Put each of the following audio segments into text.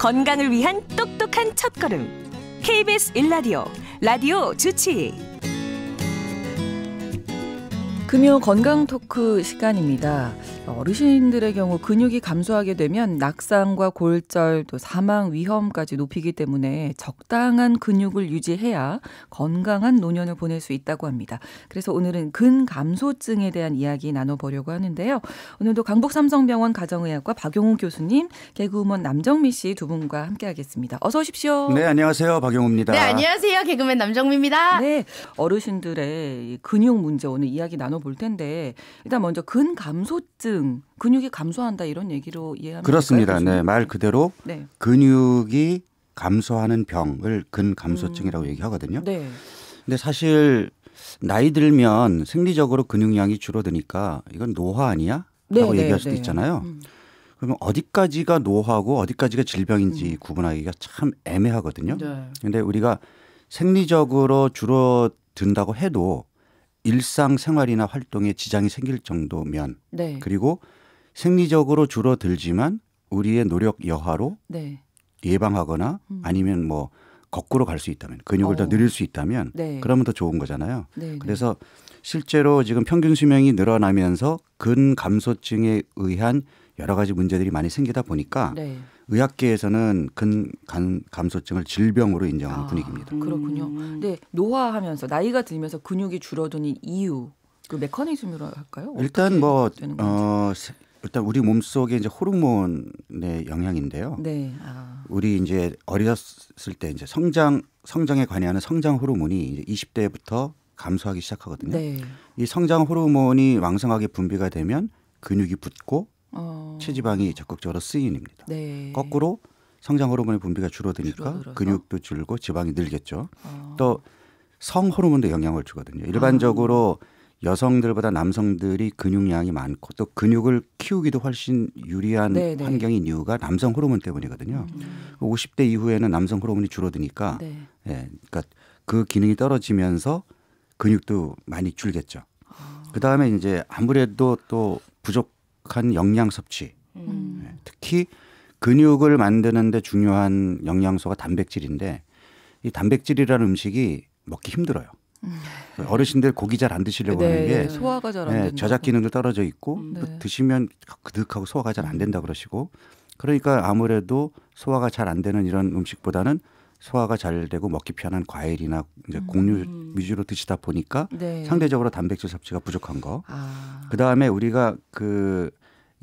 건강을 위한 똑똑한 첫걸음. KBS 1라디오 라디오 주치. 금요 건강 토크 시간입니다. 어르신들의 경우 근육이 감소하게 되면 낙상과 골절, 또 사망 위험까지 높이기 때문에 적당한 근육을 유지해야 건강한 노년을 보낼 수 있다고 합니다. 그래서 오늘은 근감소증에 대한 이야기 나눠보려고 하는데요. 오늘도 강북삼성병원 가정의학과 박용우 교수님, 개그우먼 남정미 씨 두 분과 함께하겠습니다. 어서 오십시오. 네, 안녕하세요. 박용우입니다. 네, 안녕하세요. 개그맨 남정미입니다. 네, 어르신들의 근육 문제 오늘 이야기 나눠볼 텐데 일단 먼저 근감소증, 근육이 감소한다 이런 얘기로 이해하면 그렇습니다. 될까요? 네, 말 그대로 네. 근육이 감소하는 병을 근감소증이라고 얘기하거든요. 네. 근데 사실 나이 들면 생리적으로 근육량이 줄어드니까 이건 노화 아니야? 라고 얘기할 수도 있잖아요. 그러면 어디까지가 노화고 어디까지가 질병인지 구분하기가 참 애매하거든요. 네. 근데 우리가 생리적으로 줄어든다고 해도 일상생활이나 활동에 지장이 생길 정도면 네. 그리고 생리적으로 줄어들지만 우리의 노력 여하로 네. 예방하거나 아니면 뭐 거꾸로 갈 수 있다면 근육을 더 늘릴 수 있다면 네. 그러면 더 좋은 거잖아요. 네. 그래서 실제로 지금 평균 수명이 늘어나면서 근감소증에 의한 여러 가지 문제들이 많이 생기다 보니까 네. 의학계에서는 근감소증을 질병으로 인정하는 분위기입니다. 그렇군요. 근데 노화하면서 나이가 들면서 근육이 줄어드는 이유, 그 메커니즘으로 할까요? 일단 뭐 되는 건지. 일단 우리 몸 속에 이제 호르몬의 영향인데요. 네. 우리 이제 어렸을 때 이제 성장에 관여하는 성장 호르몬이 이제 20대부터 감소하기 시작하거든요. 네. 이 성장 호르몬이 왕성하게 분비가 되면 근육이 붙고 체지방이 적극적으로 쓰이입니다. 네. 거꾸로 성장 호르몬의 분비가 줄어드니까 줄어들어서? 근육도 줄고 지방이 늘겠죠. 또 성 호르몬도 영향을 주거든요. 일반적으로 여성들보다 남성들이 근육량이 많고 또 근육을 키우기도 훨씬 유리한 네네. 환경인 이유가 남성 호르몬 때문이거든요. 50대 이후에는 남성 호르몬이 줄어드니까 네. 예, 그러니까 그 기능이 떨어지면서 근육도 많이 줄겠죠. 그다음에 이제 아무래도 또 부족한 영양 섭취, 예, 특히 근육을 만드는 데 중요한 영양소가 단백질인데 이 단백질이라는 음식이 먹기 힘들어요. 어르신들 고기 잘 안 드시려고 네, 하는 게 소화가 잘 안 네, 된다. 저작 기능도 떨어져 있고 네. 또 드시면 그득하고 소화가 잘 안 된다 그러시고 그러니까 아무래도 소화가 잘 안 되는 이런 음식보다는 소화가 잘 되고 먹기 편한 과일이나 이제 곡류 위주로 드시다 보니까 네. 상대적으로 단백질 섭취가 부족한 거. 아. 그다음에 우리가 그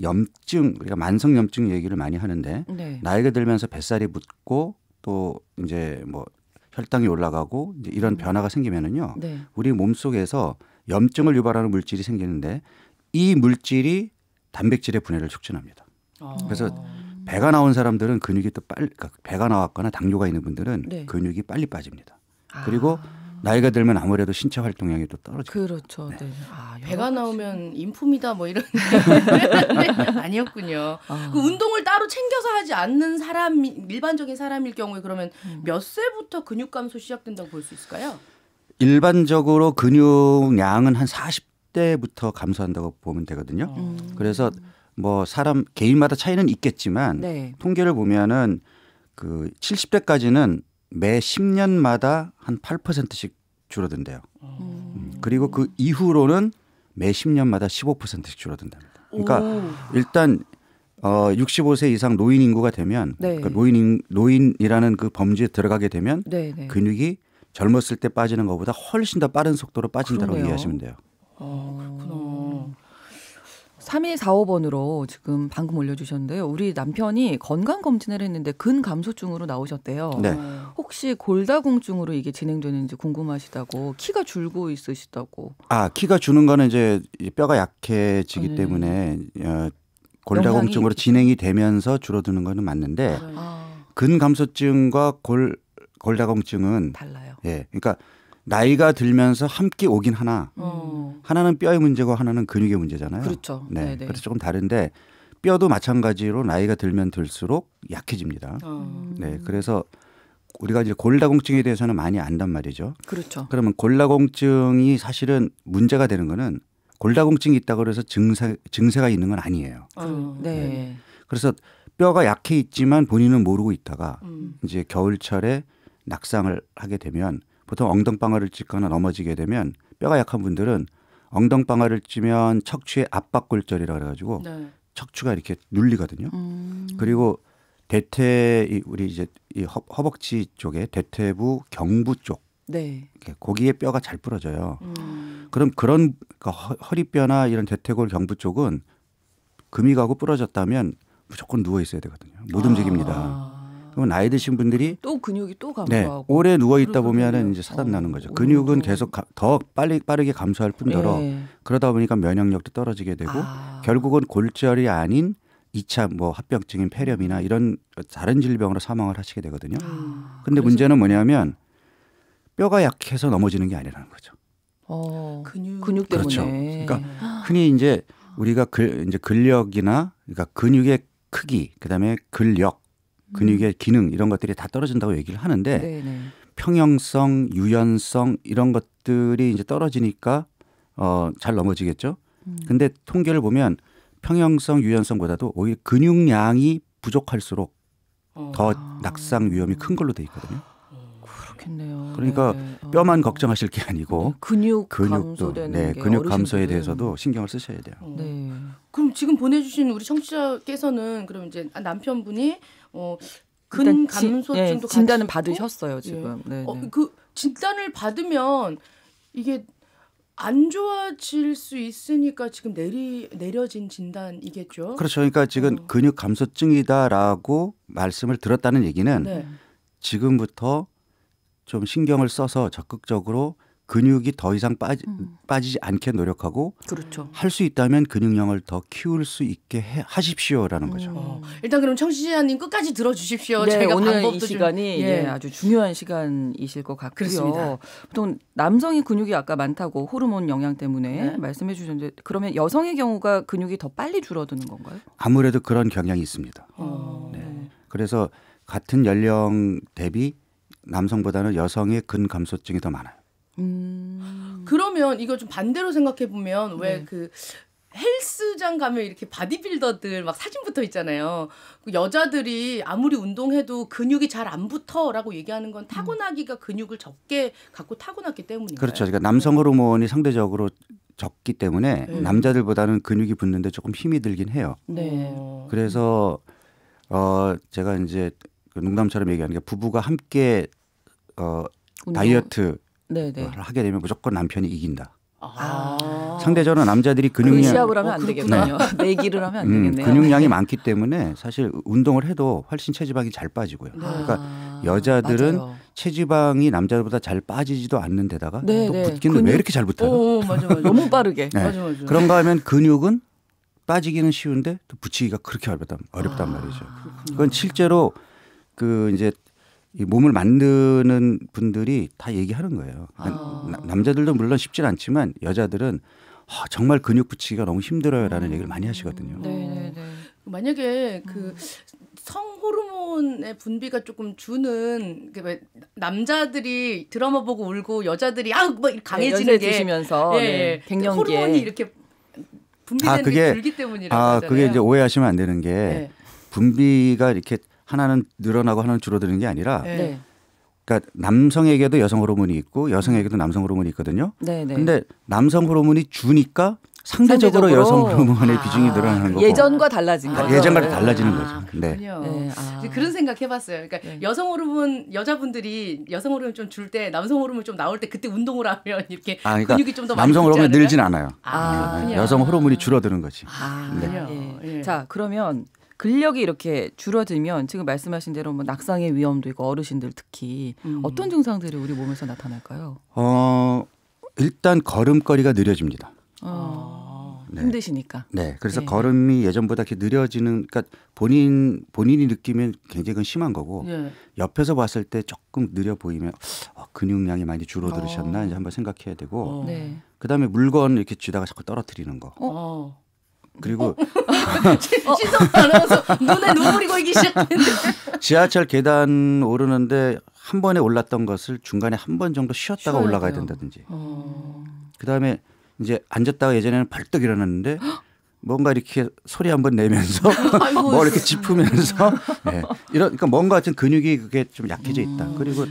염증, 우리가 만성 염증 얘기를 많이 하는데 네. 나이가 들면서 뱃살이 붓고 또 이제 뭐 혈당이 올라가고 이제 이런 변화가 생기면은요. 네. 우리 몸 속에서 염증을 유발하는 물질이 생기는데 이 물질이 단백질의 분해를 촉진합니다. 그래서 배가 나온 사람들은 근육이 또 빨리, 그러니까 배가 나왔거나 당뇨가 있는 분들은 네. 근육이 빨리 빠집니다. 그리고 나이가 들면 아무래도 신체 활동량이 또 떨어지고. 그렇죠. 네. 배가 나오면 인품이다 뭐 이런 아니었군요. 그 운동을 따로 챙겨서 하지 않는 사람, 일반적인 사람일 경우에 그러면 몇 세부터 근육 감소 시작된다고 볼 수 있을까요? 일반적으로 근육량은 한 40대부터 감소한다고 보면 되거든요. 그래서 뭐 사람 개인마다 차이는 있겠지만 네. 통계를 보면은 그 70대까지는 매 10년마다 한 8%씩 줄어든대요. 그리고 그 이후로는 매 10년마다 15%씩 줄어든답니다. 그러니까 일단 65세 이상 노인 인구가 되면 네. 그러니까 노인이라는 그 범주에 들어가게 되면 네, 네. 근육이 젊었을 때 빠지는 것보다 훨씬 더 빠른 속도로 빠진다고 그러네요. 이해하시면 돼요. 그렇구나. 3245번으로 지금 방금 올려주셨는데요. 우리 남편이 건강검진을 했는데 근감소증으로 나오셨대요. 네. 혹시 골다공증으로 이게 진행되는지 궁금하시다고, 키가 줄고 있으시다고. 키가 주는 거는 이제 뼈가 약해지기 때문에 골다공증으로 영향이 진행이 되면서 줄어드는 거는 맞는데 근감소증과 골다공증은 달라요. 예, 그러니까 나이가 들면서 함께 오긴 하나 하나는 뼈의 문제고 하나는 근육의 문제잖아요. 그렇죠. 네, 네네. 그래서 조금 다른데 뼈도 마찬가지로 나이가 들면 들수록 약해집니다. 네, 그래서 우리가 이제 골다공증에 대해서는 많이 안단 말이죠. 그렇죠. 그러면 골다공증이 사실은 문제가 되는 거는 골다공증이 있다고 해서 증세가 있는 건 아니에요. 네. 그래서 뼈가 약해 있지만 본인은 모르고 있다가 이제 겨울철에 낙상을 하게 되면 보통 엉덩방아를 찢거나 넘어지게 되면 뼈가 약한 분들은 엉덩방아를 찌면 척추의 압박골절이라 그래가지고 네. 척추가 이렇게 눌리거든요. 그리고 대퇴 우리 이제 이 허벅지 쪽에 대퇴부 경부 쪽 네. 거기에 뼈가 잘 부러져요. 그럼 그런 그러니까 허리뼈나 이런 대퇴골 경부 쪽은 금이 가고 부러졌다면 무조건 누워 있어야 되거든요. 못 움직입니다. 그럼 나이 드신 분들이 또 근육이 또 네, 감소하고. 오래 누워 있다 그렇군요. 보면은 이제 사단 나는 거죠. 근육은 계속 더 빠르게 감소할 뿐더러 네. 그러다 보니까 면역력도 떨어지게 되고 결국은 골절이 아닌 2차 뭐 합병증인 폐렴이나 이런 다른 질병으로 사망을 하시게 되거든요. 근데 문제는 뭐냐면 뼈가 약해서 넘어지는 게 아니라는 거죠. 근육 때문에. 그렇죠. 그러니까 흔히 이제 우리가 이제 근력이나 그러니까 근육의 크기, 그다음에 근력, 근육의 기능 이런 것들이 다 떨어진다고 얘기를 하는데 네네. 평형성, 유연성 이런 것들이 이제 떨어지니까 잘 넘어지겠죠. 근데 통계를 보면 평형성, 유연성보다도 오히려 근육량이 부족할수록 더 낙상 위험이 큰 걸로 돼 있거든요. 그렇겠네요. 그러니까 네. 뼈만 걱정하실 게 아니고 근육 근육도 감소되는 네, 게 근육 감소에 어르신들은. 대해서도 신경을 쓰셔야 돼요. 네. 그럼 지금 보내주신 우리 청취자께서는 그럼 이제 남편분이 근 일단 감소증도 진단은 같이 있고? 받으셨어요 지금. 네. 네. 그 진단을 받으면 이게 안 좋아질 수 있으니까 지금 내려진 진단이겠죠. 그렇죠. 그러니까 지금 근육 감소증이다라고 말씀을 들었다는 얘기는 네. 지금부터 좀 신경을 써서 적극적으로 근육이 더 이상 빠지지 않게 노력하고 그렇죠. 할 수 있다면 근육량을 더 키울 수 있게 하십시오라는 거죠. 일단 그럼 청취자님 끝까지 들어주십시오. 네, 저희가 오늘 방법도 이 시간이 좀, 예, 아주 중요한 시간이실 것 같고요. 그렇습니다. 보통 남성이 근육이 아까 많다고 호르몬 영향 때문에 네. 말씀해 주셨는데 그러면 여성의 경우가 근육이 더 빨리 줄어드는 건가요? 아무래도 그런 경향이 있습니다. 네. 그래서 같은 연령 대비 남성보다는 여성의 근 감소증이 더 많아요. 그러면 이거 좀 반대로 생각해 보면 왜 네. 그 헬스장 가면 이렇게 바디빌더들 막 사진 붙어 있잖아요. 그 여자들이 아무리 운동해도 근육이 잘 안 붙어라고 얘기하는 건 타고나기가 근육을 적게 갖고 타고났기 때문인가요? 그렇죠. 그러니까 남성 호르몬이 상대적으로 적기 때문에 남자들보다는 근육이 붙는데 조금 힘이 들긴 해요. 네. 그래서 제가 이제 농담처럼 얘기하는 게 부부가 함께 운동. 다이어트 네네. 하게 되면 무조건 남편이 이긴다. 아. 상대적으로 남자들이 그 근육량 시합을 하면 안 되겠네요. 내기를 하면 안 되겠네요. 근육량이 많기 때문에 사실 운동을 해도 훨씬 체지방이 잘 빠지고요. 그러니까 여자들은 맞아요. 체지방이 남자들보다 잘 빠지지도 않는 데다가 네, 또 네. 붙기는 왜 이렇게 잘 붙어요? 맞아. 너무 빠르게. 네. 맞아. 그런가 하면 근육은 빠지기는 쉬운데 또 붙이기가 그렇게 어렵단 말이죠. 그건 실제로 그 이제 이 몸을 만드는 분들이 다 얘기하는 거예요. 남자들도 물론 쉽진 않지만 여자들은 정말 근육 붙이기가 너무 힘들어요라는 얘기를 많이 하시거든요. 네네네. 만약에 그 성호르몬의 분비가 조금 주는 왜 남자들이 드라마 보고 울고 여자들이 뭐 강해지는 연세 게 드시면서 네, 갱년기에 호르몬이 이렇게 분비되는 게 줄기 때문이라고 하잖아요. 그게 이제 오해하시면 안 되는 게 네. 분비가 이렇게 하나는 늘어나고 하나는 줄어드는 게 아니라 네. 그러니까 남성에게도 여성 호르몬이 있고 여성에게도 남성 호르몬이 있거든요. 네네. 근데 남성 호르몬이 주니까 상대적으로 여성 호르몬의 비중이 늘어나는 거고 예전과 달라진 거죠. 예전과 네. 달라지는 거죠. 네. 그렇군요. 네, 이제 그런 생각 해봤어요. 그러니까 여성 호르몬 여자분들이 여성 호르몬 좀 줄 때 남성 호르몬 좀 나올 때 그때 운동을 하면 이렇게 그러니까 근육이 좀 더 많이 남성 호르몬이 붙지 늘진 않아요. 그렇군요. 여성 호르몬이 줄어드는 거지. 그렇군요. 예. 예. 자, 그러면 근력이 이렇게 줄어들면 지금 말씀하신 대로 뭐 낙상의 위험도 있고 어르신들 특히 어떤 증상들이 우리 몸에서 나타날까요? 일단 걸음걸이가 느려집니다. 네. 힘드시니까. 네, 그래서 네. 걸음이 예전보다 이렇게 느려지는, 그러니까 본인이 느끼면 굉장히 그건 심한 거고 예. 옆에서 봤을 때 조금 느려 보이면 근육량이 많이 줄어들으셨나 이제 한번 생각해야 되고 네. 그다음에 물건 이렇게 쥐다가 자꾸 떨어뜨리는 거. 그리고 신성 아나운서 눈에 눈물이 고이기 시작했는데. 지하철 계단 오르는데 한 번에 올랐던 것을 중간에 한 번 정도 쉬었다가 쉬어야 올라가야 돼요. 된다든지. 그다음에 이제 앉았다가 예전에는 벌떡 일어났는데 뭔가 이렇게 소리 한번 내면서 뭐 이렇게 짚으면서 네. 그러니까 뭔가 좀 근육이 그게 좀 약해져 있다. 그리고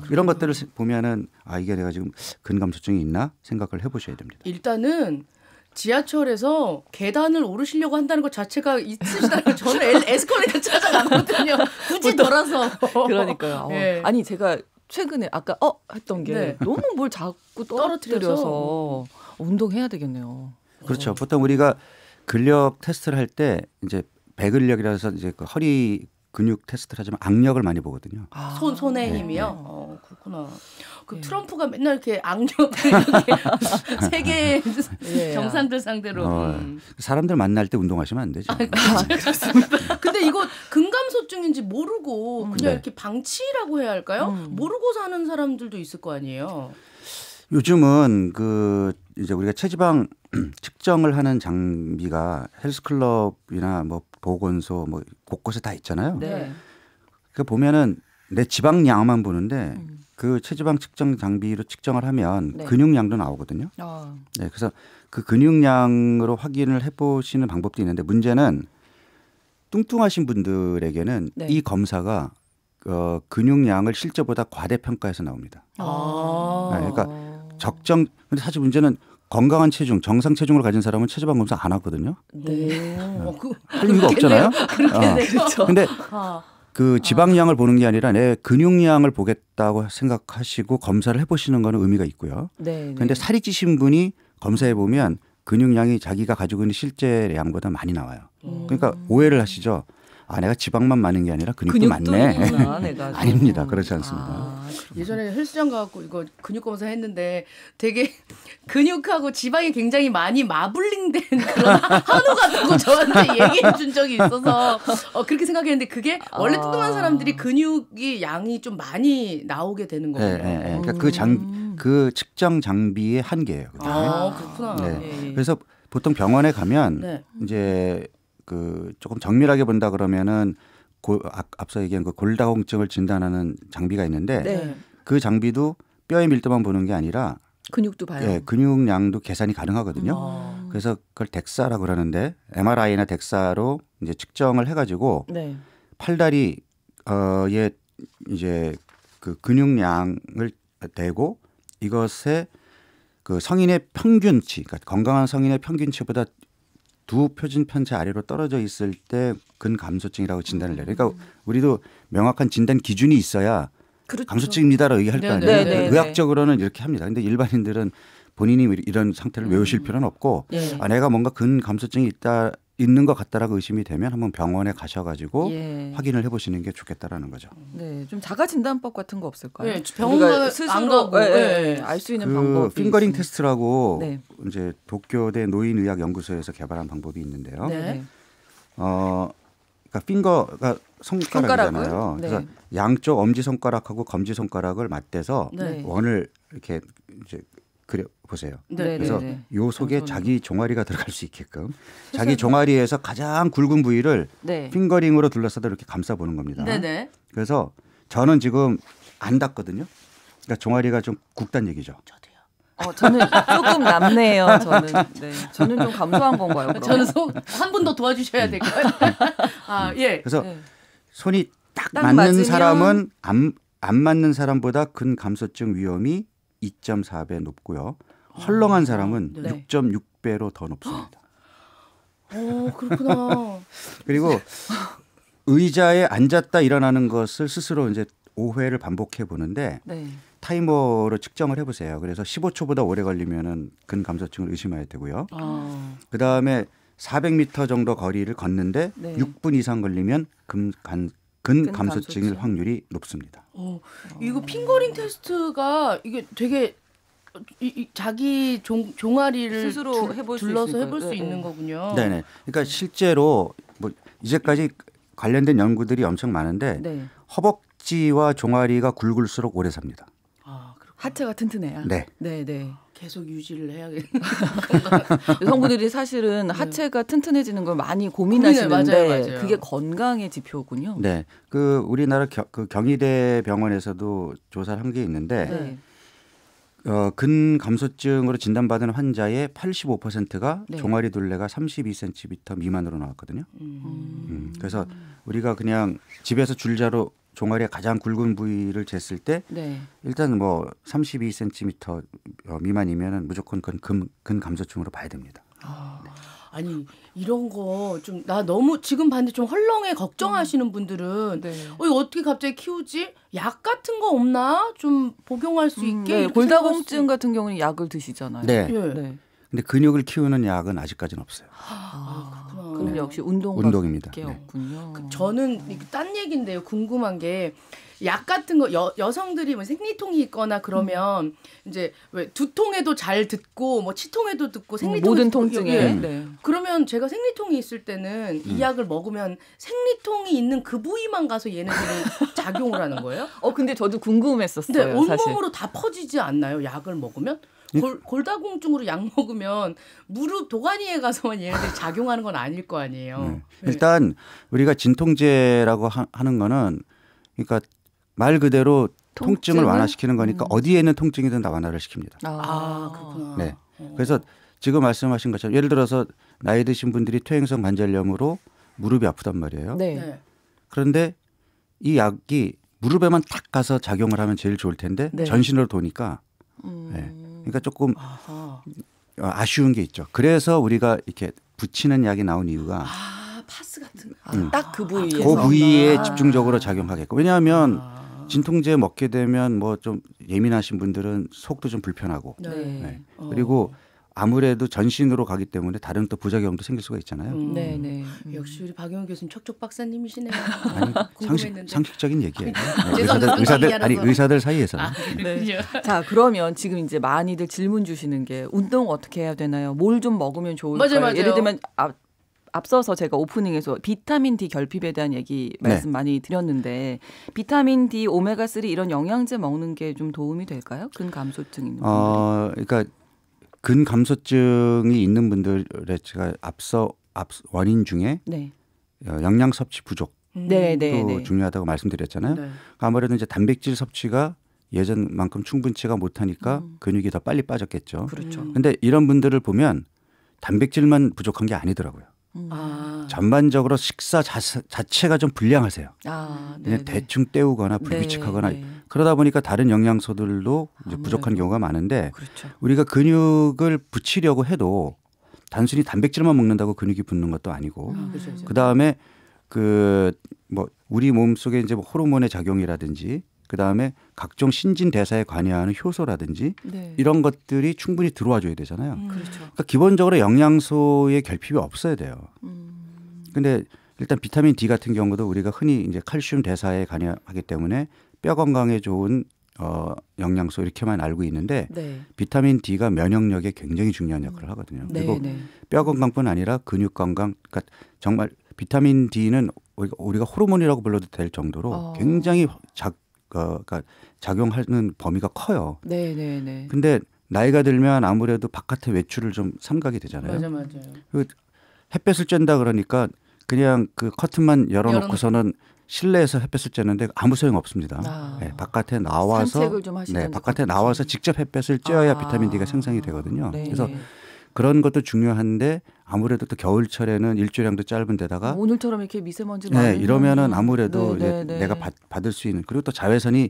이런 것들을 보면은 아 이게 내가 지금 근감소증이 있나 생각을 해보셔야 됩니다. 일단은 지하철에서 계단을 오르시려고 한다는 것 자체가 있으시다는 거 저는 에스컬레이터 찾아가거든요. 굳이 돌아서. 그러니까요. 네. 아니 제가 최근에 아까 했던 게 네. 너무 뭘 자꾸 떨어뜨려서 운동해야 되겠네요. 그렇죠. 보통 우리가 근력 테스트를 할 때 이제 배근력이라서 이제 그 허리 근육 테스트를 하지만 악력을 많이 보거든요. 손의 네, 힘이요? 그렇구나. 그 트럼프가 맨날 이렇게 악력을 이렇게 세계 정상들 상대로. 사람들 만날 때 운동하시면 안 되죠. 그렇습니다. 근데 이거 근감소증인지 모르고 그냥 이렇게 방치라고 해야 할까요? 모르고 사는 사람들도 있을 거 아니에요. 요즘은 그 이제 우리가 체지방 측정을 하는 장비가 헬스클럽이나 뭐 보건소 뭐 곳곳에 다 있잖아요. 네. 그 보면은 내 지방량만 보는데 그 체지방 측정 장비로 측정을 하면 네. 근육량도 나오거든요. 네, 그래서 그 근육량으로 확인을 해보시는 방법도 있는데 문제는 뚱뚱하신 분들에게는 네. 이 검사가 근육량을 실제보다 과대평가해서 나옵니다. 네, 그러니까 적정. 근데 사실 문제는 건강한 체중, 정상 체중을 가진 사람은 체지방 검사 안 하거든요. 네. 할 이유가 없잖아요. 그렇겠네요. 근데 그 지방량을 보는 게 아니라 내 근육량을 보겠다고 생각하시고 검사를 해보시는 거는 의미가 있고요. 네. 그런데 살이 찌신 분이 검사해 보면 근육량이 자기가 가지고 있는 실제 양보다 많이 나와요. 그러니까 오해를 하시죠. 아, 내가 지방만 많은 게 아니라 근육도 많네. 있구나, 내가 좀. 아닙니다. 그렇지 않습니다. 예전에 헬스장 가갖고 이거 근육 검사 했는데 되게 근육하고 지방이 굉장히 많이 마블링된 그런 한우 같다고 저한테 얘기해 준 적이 있어서 그렇게 생각했는데 그게 원래 뚱뚱한 사람들이 근육이 양이 좀 많이 나오게 되는 거예요. 네. 그러니까 그 측정 장비의 한계예요. 그렇구나. 네. 그래서 보통 병원에 가면 네. 이제 그 조금 정밀하게 본다 그러면은 앞서 얘기한 그 골다공증을 진단하는 장비가 있는데 네. 그 장비도 뼈의 밀도만 보는 게 아니라 근육도 봐요. 예, 근육량도 계산이 가능하거든요. 그래서 그걸 덱사라고 그러는데 MRI나 덱사로 이제 측정을 해가지고 네. 팔다리에 이제 그 근육량을 대고 이것에 그 성인의 평균치, 그러니까 건강한 성인의 평균치보다 두 표준 편차 아래로 떨어져 있을 때 근감소증이라고 진단을 내요. 그러니까 우리도 명확한 진단 기준이 있어야 그렇죠. 감소증입니다라고 얘기할 거 아니에요. 네네네. 의학적으로는 이렇게 합니다. 근데 일반인들은 본인이 이런 상태를 외우실 필요는 없고 네. 내가 뭔가 근감소증이 있는 것 같다라고 의심이 되면 한번 병원에 가셔가지고 확인을 해보시는 게 좋겠다라는 거죠. 네, 좀 자가 진단법 같은 거 없을까요? 네, 병원 스스로 안 가고 알 수 있는 방법이 핑거링 있습니다. 테스트라고 네. 이제 도쿄대 노인의학연구소에서 개발한 방법이 있는데요. 네. 그러니까 핑거가 손가락이잖아요. 네. 그래서 양쪽 엄지 손가락하고 검지 손가락을 맞대서 네. 원을 이렇게 이제 그려 보세요. 네. 그래서 네. 요 속에 양손으로. 자기 종아리가 들어갈 수 있게끔 자기 종아리에서 가장 굵은 부위를 네. 핑거링으로 둘러싸서 이렇게 감싸 보는 겁니다. 네네. 그래서 저는 지금 안 닿거든요. 그러니까 종아리가 좀 굵단 얘기죠. 저는 조금 남네요. 저는 좀 감소한 건가요? 그럼? 저는 한 분 더 도와주셔야 될까요? 예. 그래서 네. 손이 딱 딱 맞는 맞으면 사람은 안 맞는 사람보다 근감소증 위험이 2.4배 높고요. 헐렁한 사람은 네. 6.6배로 더 높습니다. 그렇구나. 그리고 의자에 앉았다 일어나는 것을 스스로 이제 5회를 반복해 보는데 네. 타이머로 측정을 해보세요. 그래서 15초보다 오래 걸리면은 근감소증을 의심해야 되고요. 그 다음에 400m 정도 거리를 걷는데 네. 6분 이상 걸리면 근감소증일 확률이 높습니다. 이거 핑거링 테스트가 이게 되게 자기 종아리를 스스로 해볼 수 둘러서 있으니까요. 해볼 수 네, 있는 네. 거군요. 네네. 그러니까 실제로 뭐 이제까지 관련된 연구들이 엄청 많은데 허벅지와 종아리가 굵을수록 오래 삽니다. 하체가 튼튼해야. 네. 네. 계속 유지를 해야겠네. 여성분들이 사실은 하체가 튼튼해지는 걸 많이 고민하시는데 맞아요. 그게 건강의 지표군요. 네. 그 우리나라 그 경희대 병원에서도 조사를 한 게 있는데 네. 근감소증으로 진단받은 환자의 85%가 네. 종아리 둘레가 32cm 미만으로 나왔거든요. 그래서 우리가 그냥 집에서 줄자로 종아리의 가장 굵은 부위를 쟀을 때 네. 일단 뭐 32cm 미만이면은 무조건 그건 근감소증으로 봐야 됩니다. 아니 이런 거 좀 나 너무 지금 봤는데 좀 헐렁해 걱정하시는 분들은 네. 이거 어떻게 갑자기 키우지? 약 같은 거 없나? 좀 복용할 수 있게. 네. 이렇게 골다공증 같은 경우는 약을 드시잖아요. 네. 예. 네. 근데 근육을 키우는 약은 아직까지는 없어요. 그렇구나. 그럼 네. 역시 운동밖에 운동입니다. 네. 없군요. 저는 딴 얘기인데요. 궁금한 게 약 같은 거 여성들이 뭐 생리통이 있거나 그러면 이제 왜 두통에도 잘 듣고 뭐 치통에도 듣고 생리통 모든 통증에. 예. 네. 그러면 제가 생리통이 있을 때는 이 약을 먹으면 생리통이 있는 그 부위만 가서 얘네들은 작용을 하는 거예요? 근데 저도 궁금했었어요. 근데 사실. 온몸으로 다 퍼지지 않나요? 약을 먹으면? 골다공증으로 약 먹으면 무릎 도가니에 가서만 얘네들이 작용하는 건 아닐 거 아니에요. 네. 일단 우리가 진통제라고 하는 거는 그러니까 말 그대로 통증을 완화시키는 거니까 어디에 있는 통증이든 다 완화를 시킵니다. 그렇구나. 네. 그래서 지금 말씀하신 것처럼 예를 들어서 나이 드신 분들이 퇴행성 관절염으로 무릎이 아프단 말이에요. 네. 네. 그런데 이 약이 무릎에만 딱 가서 작용을 하면 제일 좋을 텐데 네. 전신으로 도니까 네. 그러니까 조금 아하. 아쉬운 게 있죠. 그래서 우리가 이렇게 붙이는 약이 나온 이유가 파스 같은. 딱 그 부위에. 그 부위에 집중적으로 작용하게끔. 왜냐하면 진통제 먹게 되면 뭐 좀 예민하신 분들은 속도 좀 불편하고 네. 네. 그리고 아무래도 전신으로 가기 때문에 다른 또 부작용도 생길 수가 있잖아요. 네, 네. 역시 우리 박영훈 교수님 척척 박사님이시네요. 아니, 궁금했는데. 상식적인 얘기예요. 죄송합니다. 의사들 사이에서는. 네. 자, 그러면 지금 이제 많이들 질문 주시는 게 운동 어떻게 해야 되나요? 뭘 좀 먹으면 좋을까요? 맞아요. 예를 들면 앞서서 제가 오프닝에서 비타민 D 결핍에 대한 얘기 말씀 많이 드렸는데 비타민 D, 오메가3 이런 영양제 먹는 게 좀 도움이 될까요? 근감소증 있는 분들이. 그러니까 근감소증이 있는 분들의 제가 앞서 원인 중에 네. 영양 섭취 부족도 네, 네, 네. 중요하다고 말씀드렸잖아요. 네. 아무래도 이제 단백질 섭취가 예전만큼 충분치가 못하니까 근육이 더 빨리 빠졌겠죠. 그렇죠. 근데 이런 분들을 보면 단백질만 부족한 게 아니더라고요. 전반적으로 식사 자체가 좀 불량하세요. 네, 그냥 대충 때우거나 불규칙하거나 네, 네. 그러다 보니까 다른 영양소들도 이제 부족한 경우가 많은데 그렇죠. 우리가 근육을 붙이려고 해도 단순히 단백질만 먹는다고 근육이 붙는 것도 아니고 그렇죠. 그 다음에 뭐 우리 몸 속에 이제 뭐 호르몬의 작용이라든지 그 다음에 각종 신진 대사에 관여하는 효소라든지 네. 이런 것들이 충분히 들어와 줘야 되잖아요. 그렇죠. 그러니까 기본적으로 영양소의 결핍이 없어야 돼요. 근데 일단 비타민 D 같은 경우도 우리가 흔히 이제 칼슘 대사에 관여하기 때문에 뼈 건강에 좋은 영양소 이렇게만 알고 있는데 네. 비타민 D가 면역력에 굉장히 중요한 역할을 하거든요. 네, 그리고 네. 뼈 건강뿐 아니라 근육 건강, 그러니까 정말 비타민 D는 우리가 호르몬이라고 불러도 될 정도로 굉장히 그러니까 작용하는 범위가 커요. 네, 네, 네. 근데 나이가 들면 아무래도 바깥에 외출을 좀 삼가게 되잖아요. 맞아요. 햇볕을 쬐다 그러니까 그냥 그 커튼만 열어놓고서는 실내에서 햇볕을 쬐는데 아무 소용 없습니다. 네, 바깥에 나와서 산책을 좀 하시던지 바깥에 나와서 직접 햇볕을 쬐어야 비타민 D가 생성이 되거든요. 네, 그래서 네. 그런 것도 중요한데 아무래도 또 겨울철에는 일조량도 짧은 데다가 오늘처럼 이렇게 미세먼지 많이 이러면은 아무래도 네, 이제 네. 내가 받을 수 있는 그리고 또 자외선이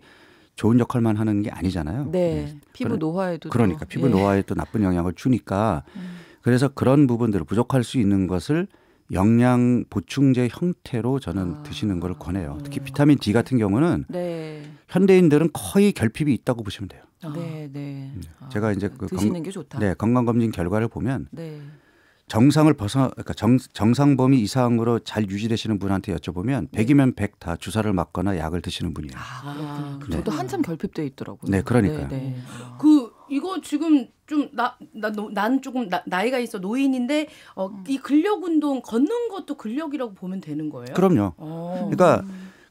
좋은 역할만 하는 게 아니잖아요. 네. 피부 노화에도 그러니까 피부 노화에 또 나쁜 영향을 주니까 그래서 그런 부분들을 부족할 수 있는 것을 영양 보충제 형태로 저는 드시는 걸 권해요. 특히 비타민 D 같은 경우는 네. 현대인들은 거의 결핍이 있다고 보시면 돼요. 네, 네. 제가 이제 드시는 게 좋다. 네, 건강검진 결과를 보면 네. 정상을 그러니까 정상 범위 이상으로 잘 유지되시는 분한테 여쭤보면 100이면 100 다 주사를 맞거나 약을 드시는 분이에요. 그렇군요. 저도 한참 결핍돼 있더라고요. 네, 그러니까요. 이거 지금 좀 난 조금 나이가 있어 노인인데 이 근력 운동 걷는 것도 근력이라고 보면 되는 거예요? 그럼요. 그러니까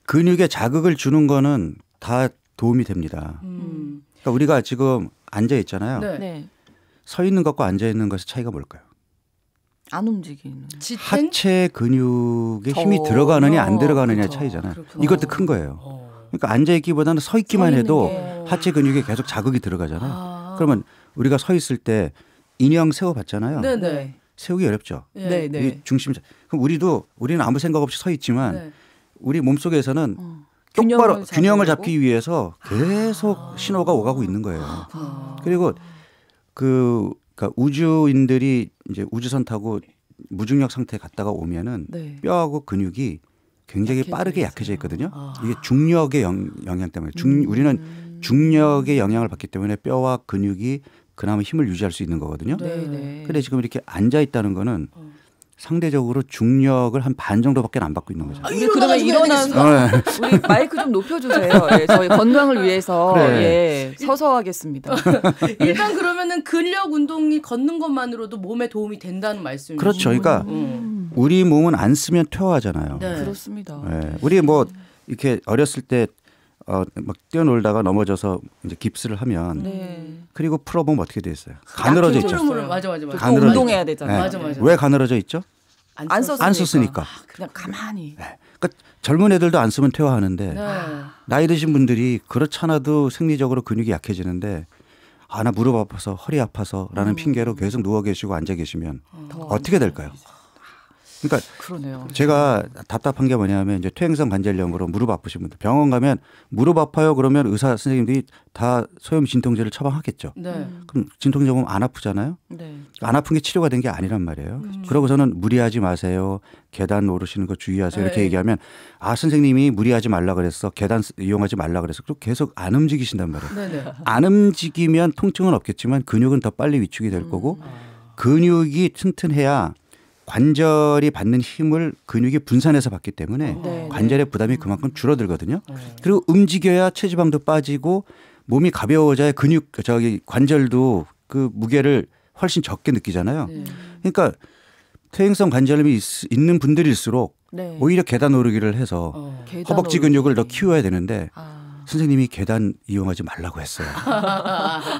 근육에 자극을 주는 거는 다 도움이 됩니다. 그러니까 우리가 지금 앉아 있잖아요. 네. 네. 서 있는 것과 앉아 있는 것의 차이가 뭘까요? 안 움직이는. 지탱? 하체 근육에 힘이 들어가느냐 안 들어가느냐의 그렇죠. 차이잖아요. 그렇구나. 이것도 큰 거예요. 그러니까 앉아 있기보다는 서 있기만 서 있는 해도 게. 하체 근육에 계속 자극이 들어가잖아요. 그러니까 그러면 우리가 서 있을 때 인형 세워봤잖아요. 네네. 세우기 어렵죠. 네, 네. 이 중심. 그럼 우리는 아무 생각 없이 서 있지만 네. 우리 몸속에서는 똑바로 균형을 잡으려고? 잡기 위해서 계속 신호가 오가고 있는 거예요. 그리고 그러니까 우주인들이 이제 우주선 타고 무중력 상태에 갔다가 오면은 네. 뼈하고 근육이 굉장히 약해져 빠르게 있어요. 약해져 있거든요. 이게 중력의 영향 때문에 우리는 중력의 영향을 받기 때문에 뼈와 근육이 그나마 힘을 유지할 수 있는 거거든요. 네. 근데 지금 이렇게 앉아 있다는 거는 상대적으로 중력을 한 반 정도밖에 안 받고 있는 거죠. 우리 그러면 일어나서 우리 마이크 좀 높여주세요. 예, 저희 건강을 위해서 그래. 예, 서서 하겠습니다. 일단 그러면은 근력 운동이 걷는 것만으로도 몸에 도움이 된다는 말씀이죠. 그렇죠. 그러니까 우리 몸은 안 쓰면 퇴화하잖아요. 네. 그렇습니다. 예. 우리 뭐 이렇게 어렸을 때 막 뛰어놀다가 넘어져서 이제 깁스를 하면 네. 그리고 풀어보면 어떻게 돼 있어요? 가늘어져 있죠. 맞아. 또 가늘어져 운동해야 되잖아요. 네. 맞아, 맞아. 왜 가늘어져 있죠? 안 썼으니까. 안 썼으니까. 그냥 가만히. 그러니까 젊은 애들도 안 쓰면 퇴화하는데 네. 나이 드신 분들이 그렇잖아도 생리적으로 근육이 약해지는데 나 무릎 아파서 허리 아파서라는 핑계로 계속 누워 계시고 앉아 계시면 더 어떻게 될까요? 그러니까 그러네요. 제가 답답한 게 뭐냐면 이제 퇴행성 관절염으로 무릎 아프신 분들 병원 가면 무릎 아파요 그러면 의사 선생님들이 다 소염 진통제를 처방하겠죠. 네. 그럼 진통제 먹으면 안 아프잖아요. 네. 안 아픈 게 치료가 된 게 아니란 말이에요. 그러고서는 무리하지 마세요. 계단 오르시는 거 주의하세요. 이렇게 네. 얘기하면 선생님이 무리하지 말라 그랬어. 계단 이용하지 말라 그랬어. 그리고 계속 안 움직이신단 말이에요. 네네. 안 움직이면 통증은 없겠지만 근육은 더 빨리 위축이 될 거고 근육이 튼튼해야 관절이 받는 힘을 근육이 분산해서 받기 때문에 네, 관절의 부담이 그만큼 줄어들거든요. 그리고 움직여야 체지방도 빠지고 몸이 가벼워져야 관절도 그 무게를 훨씬 적게 느끼잖아요. 그러니까 퇴행성 관절염이 있는 분들일수록 네. 오히려 계단 오르기를 해서 계단 허벅지 오르기. 근육을 더 키워야 되는데 아. 선생님이 계단 이용하지 말라고 했어요.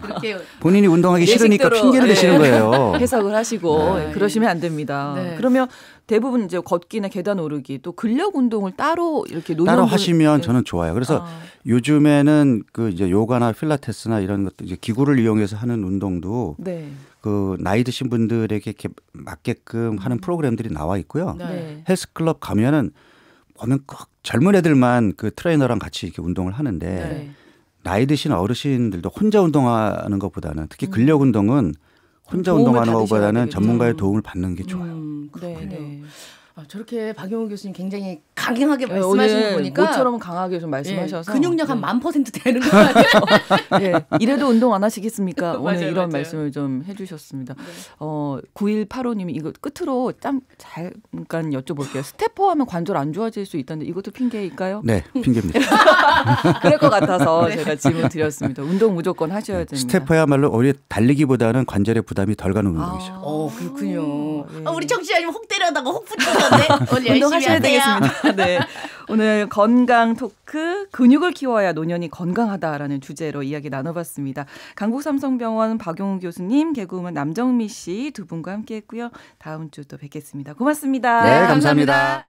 그렇게 본인이 운동하기 싫으니까 예식대로, 핑계를 대시는 거예요. 해석을 하시고 네. 그러시면 안 됩니다. 네. 그러면 대부분 이제 걷기나 계단 오르기 또 근력 운동을 따로 이렇게 노는 따로 분- 하시면 네. 저는 좋아요. 그래서 요즘에는 그 이제 요가나 필라테스나 이런 것들 이제 기구를 이용해서 하는 운동도 네. 그 나이 드신 분들에게 이렇게 맞게끔 하는 프로그램들이 나와 있고요. 네. 네. 헬스클럽 가면은 보면 꼭 젊은 애들만 그 트레이너랑 같이 이렇게 운동을 하는데 네. 나이 드신 어르신들도 혼자 운동하는 것보다는 특히 근력 운동은 혼자 도움을 운동하는 받으셔야 것보다는 되겠죠. 전문가의 도움을 받는 게 좋아요. 네. 그렇군요. 네. 저렇게 박용훈 교수님 굉장히 강하게 네, 말씀하시는 거 오늘 보니까 모처럼 강하게 좀 말씀하셔서 근육력 한 네. 1000% 되는 거 같아요. 네. 이래도 운동 안 하시겠습니까? 오늘 맞아요, 이런 맞아요. 말씀을 좀 해주셨습니다. 9185님이 이거 끝으로 잠깐 여쭤볼게요. 스태퍼 하면 관절 안 좋아질 수 있다는데 이것도 핑계일까요? 네, 핑계입니다. 그럴 것 같아서 제가 질문 드렸습니다. 운동 무조건 하셔야 됩니다. 스태퍼야말로 오히려 달리기보다는 관절의 부담이 덜 가는 운동이죠. 그렇군요. 네. 우리 청취자님 혹 때려다가 혹 붙이던데 오늘 열심히 운동하셔야 하세요. 되겠습니다. 네. 오늘 건강 토크 근육을 키워야 노년이 건강하다라는 주제로 이야기 나눠봤습니다. 강북삼성병원 박용우 교수님, 개그우먼 남정미 씨 두 분과 함께했고요. 다음 주 또 뵙겠습니다. 고맙습니다. 네, 감사합니다.